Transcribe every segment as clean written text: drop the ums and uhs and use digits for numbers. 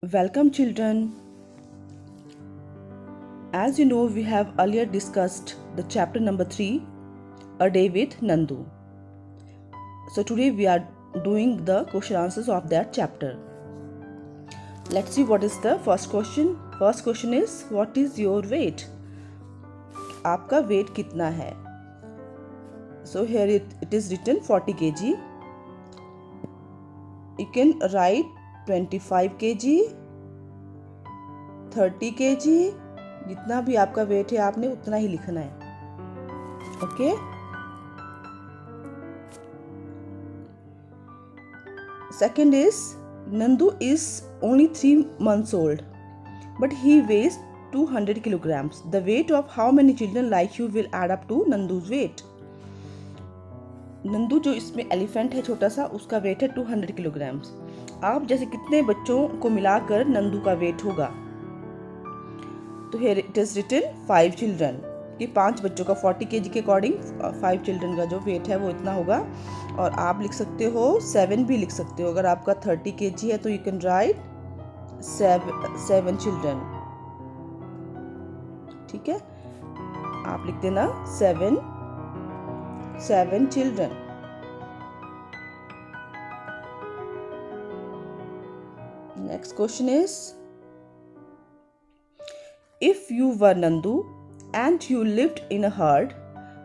Welcome, children. As you know, we have earlier discussed the chapter number 3, A Day with Nandu. So, today we are doing the question answers of that chapter. Let's see what is the first question. First question is, what is your weight? आपका weight कितना है? So, here it is written 40 kg. You can write 25 kg, 30 kg. जितना भी आपका wait है आपने उतना ही लिखना है. Okay. Second is, Nandu is only 3 months old, but he weighs 200 kilograms. The weight of how many children like you will add up to Nandu's weight? Nandu जो इसमें एलिफेंट है छोटा सा, उसका वेट है 200 किलोग्राम्स. आप जैसे कितने बच्चों को मिलाकर नंदू का वेट होगा? तो here it is written 5 children कि 5 बच्चों का 40 kg के अकॉर्डिंग 5 चिल्ड्रन का जो वेट है वो इतना होगा. और आप लिख सकते हो 7 भी लिख सकते हो. अगर आपका 30 kg है तो यू कैन राइट 7 चिल्ड्रन. ठीक है, आप लिख देना 7 children. Next question is, if you were Nandu and you lived in a herd,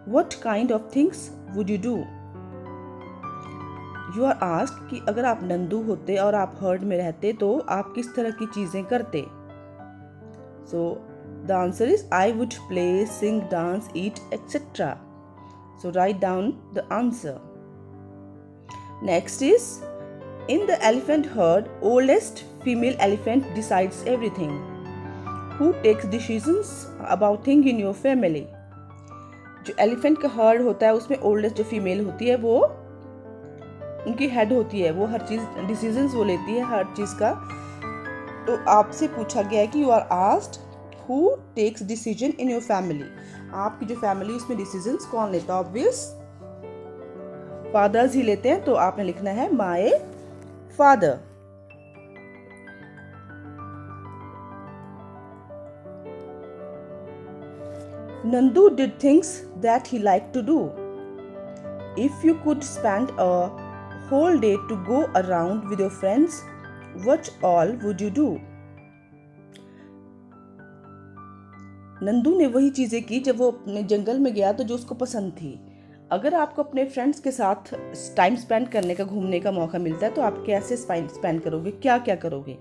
what kind of things would you do? You are asked कि अगर आप नंदू होते और आप हर्ड में रहते तो आप किस तरह की चीजें करते? So the answer is, I would play, sing, dance, eat, etc. So write down the answer. Next is, in the elephant herd, oldest female elephant decides everything. Who takes decisions about things in your family? जो elephant का heard होता है उसमें oldest जो female होती है वो उनकी हेड होती है, वो हर चीज डिसीजंस वो लेती है हर चीज का. तो आपसे पूछा गया है कि you are asked who takes decision in your family. आपकी जो फैमिली उसमें डिसीजंस कौन लेता है? ऑब्वियस फादर्स ही लेते हैं, तो आपने लिखना है my father. Nandu did things that he liked to do. If you could spend a whole day to go around with your friends, what all would you do? Nandu ने वही चीजें की जब वो अपने जंगल में गया तो जो उसको पसंद थी. अगर आपको अपने फ्रेंड्स के साथ टाइम स्पेंड करने का, घूमने का मौका मिलता है तो आप कैसे स्पेंड करोगे, क्या क्या करोगे?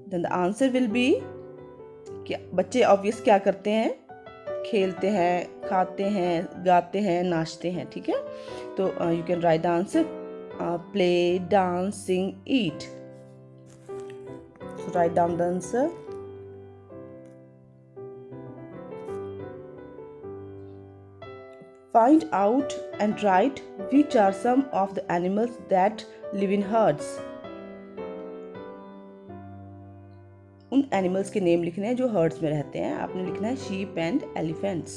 Then the answer will be, बच्चे ऑब्वियस क्या करते हैं? खेलते हैं, खाते हैं, गाते हैं, नाचते हैं. ठीक है, तो you can write the answer play, dance, sing, eat. So write down the answer. Find out and write which are some of the animals that live in herds. उन एनिमल्स के नेम लिखने हैं जो हर्ड्स में रहते हैं. आपने लिखना है sheep and elephants.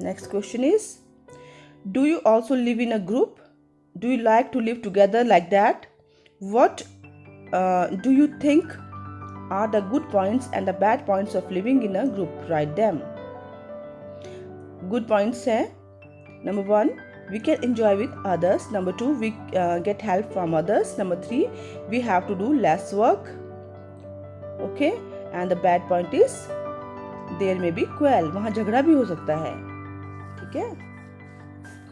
Next question is, do you also live in a group? Do you like to live together like that? What do you think are the good points and the bad points of living in a group? Write them. Good points है, number 1, we can enjoy with others. Number 2, we get help from others. Number 3, we have to do less work. Okay, and the bad point is there may be quarrel. वहाँ झगड़ा भी हो सकता है. ठीक है,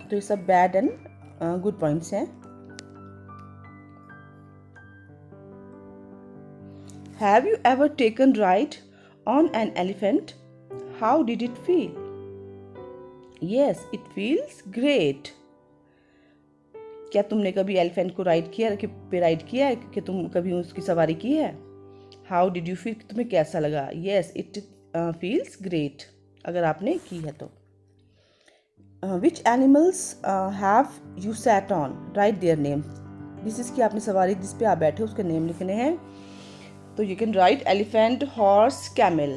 तो ये सब bad and good points हैं. Have you ever taken ride on an elephant? How did it feel? Yes, it feels great. क्या तुमने कभी एलिफेंट को राइड किया है कि तुम कभी उसकी सवारी की है? How did you feel? तुम्हें कैसा लगा? Yes, it feels great. अगर आपने की है तो. Which animals have you sat on? Write their name. जिसकी आपने सवारी, जिस पे आप बैठे उसके नेम लिखने हैं. तो you can right elephant, horse, camel.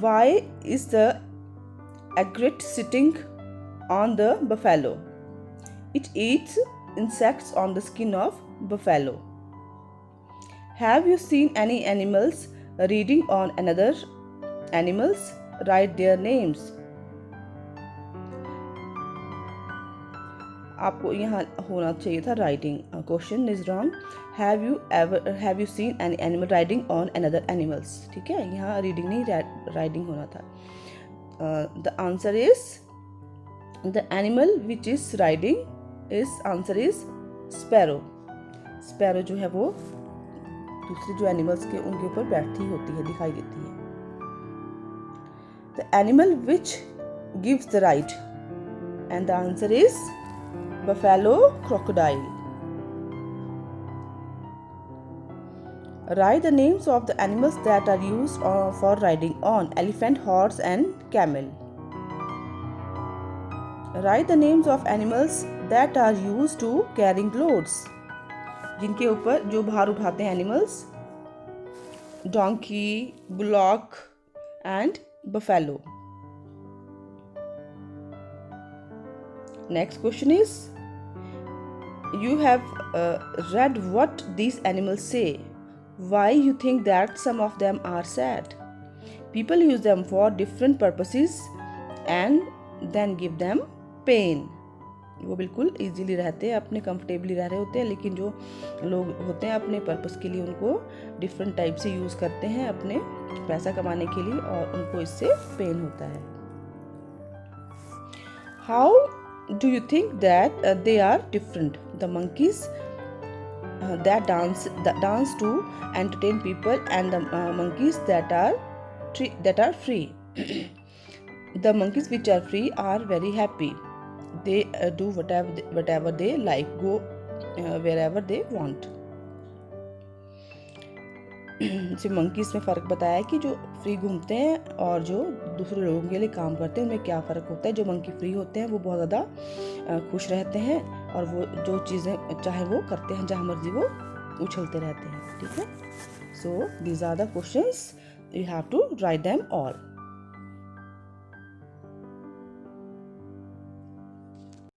Why is the egret sitting on the buffalo. It eats insects on the skin of buffalo. Have you seen any animals reading on another animals? Write their names. आपको यहाँ होना चाहिए था writing. Question is wrong. Have you seen any animal riding on another animals. ठीक है, यहाँ reading नहीं riding होना था. The answer is the animal which is riding is answer is sparrow. Sparrow जो है वो दूसरे जो एनिमल्स के उनके ऊपर बैठती होती है, दिखाई देती है. The animal which gives the right and the answer is buffalo, crocodile. Write the names of the animals that are used for riding on: elephant, horse and camel. Write the names of animals that are used to carrying loads. जिनके ऊपर जो भार उठाते हैं animals: donkey, bullock and buffalo. Next question is, you have read what these animals say. Why you think that some of them are sad? People use them for different purposes and then give them pain. वो बिल्कुल easily रहते हैं, अपने comfortably रह रहे होते हैं, लेकिन जो लोग होते हैं अपने पर्पस के लिए उनको डिफरेंट टाइप से यूज़ करते हैं अपने पैसा कमाने के लिए, और उनको इससे पेन होता है. How do you think that they are different? The monkeys that dance to entertain people, and the monkeys that are free. The monkeys which are free are very happy. They do whatever they like, go wherever they want. जो monkeys में फ़र्क बताया है कि जो free घूमते हैं और जो दूसरे लोगों के लिए काम करते हैं उनमें क्या फ़र्क होता है. जो मंकी फ्री होते हैं वो बहुत ज़्यादा खुश रहते हैं और वो जो चीज़ें चाहे वो करते हैं, जहाँ मर्जी वो उछलते रहते हैं. ठीक है. So these are the questions, you have to write them all.